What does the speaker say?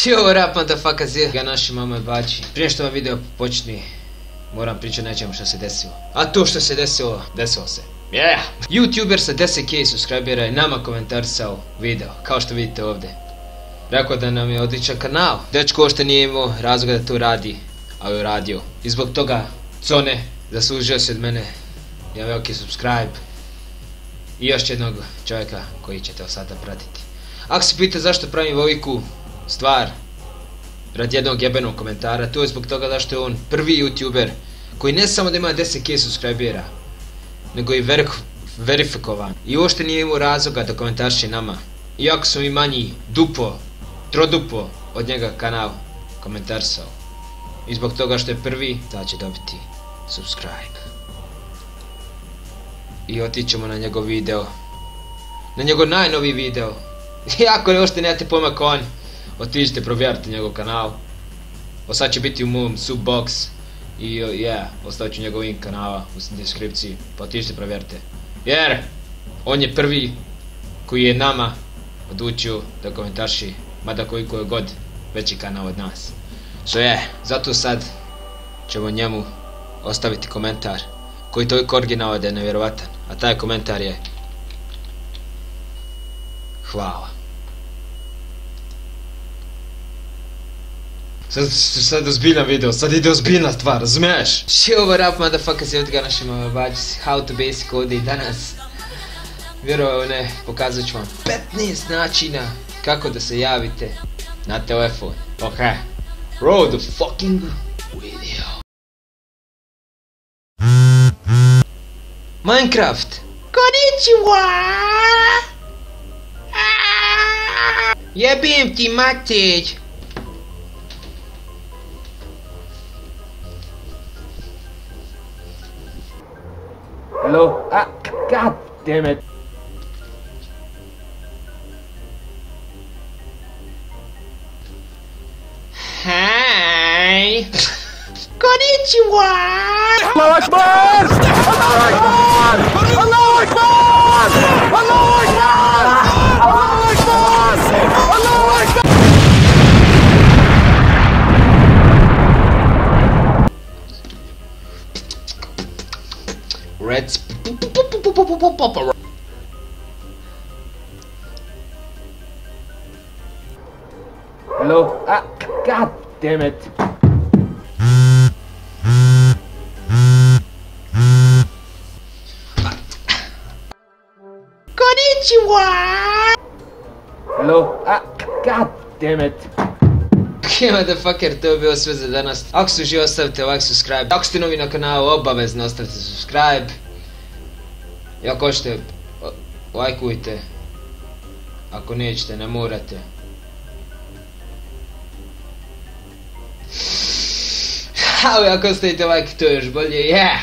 Yo, rap motherfucker zir, ga naši mama bači. Prije što ovaj video počne, moram pričati nečemu što se desilo. A to što se desilo, desilo se. Yeah! YouTuber sa 10k subscribera je nama komentarisao video, kao što vidite ovdje. Rekao da nam je odličan kanal. Dečko ošte nije imao razloga da to radi, ali je uradio. I zbog toga, Cone, zaslužio se od mene jedan veliki subscribe. I još jednog čovjeka koji ćete sada pratiti. Ako se pita zašto pravim veliku stvar radi jednog jebenog komentara, to je zbog toga zašto je on prvi YouTuber koji ne samo da ima 10k subscribera, nego i verifikovan. I uopšte nije imao razloga da komentarši nama. Iako su mi manji dupo, trodupo od njega kanal komentarsao. I zbog toga što je prvi, da će dobiti subscribe. I otićemo na njegov video. Na njegov najnoviji video. Iako uopšte nemate pojma ko on, otiđite provjerite njegov kanal. Sad će biti u mom subbox. I ostavit ću njegov link kanala u deskripciji, pa otiđite provjerite. Jer on je prvi koji je nama odlučio da komentarši, mada koliko je god veći kanal od nas. Zato sad ćemo njemu ostaviti komentar koji toliko originalan da je nevjerovatan. A taj komentar je: hvala. Sad ozbiljna video, sad ide ozbiljna stvar, razumiješ? Yo, rap motherfucker, se odga našim bači, how to basic ovdje i danas. Vjerovao ne, pokazat ću vam 15 načina kako da se javite na telefon. Ok, roll the fucking video. Minecraft. Konnichiwa! Jebim ti mater! Hello? God damn it. Hi. Konnichiwa. Allahu Akbar! Allahu Akbar! Allahu Akbar! Allahu Akbar! Allahu Akbar! Allahu Akbar! Reds. Hello? God damn it. Konnichiwa. Hello? God damn it. Ok, motherfucker, to je bilo sve za danas. Ako ste uživo, ostavite like, subscribe. Ako ste novi na kanalu, obavezno ostavite subscribe. I ako hoćete, lajkujte. Ako nećete, ne morate. Ali ako ostavite like, to je još bolje, yeah!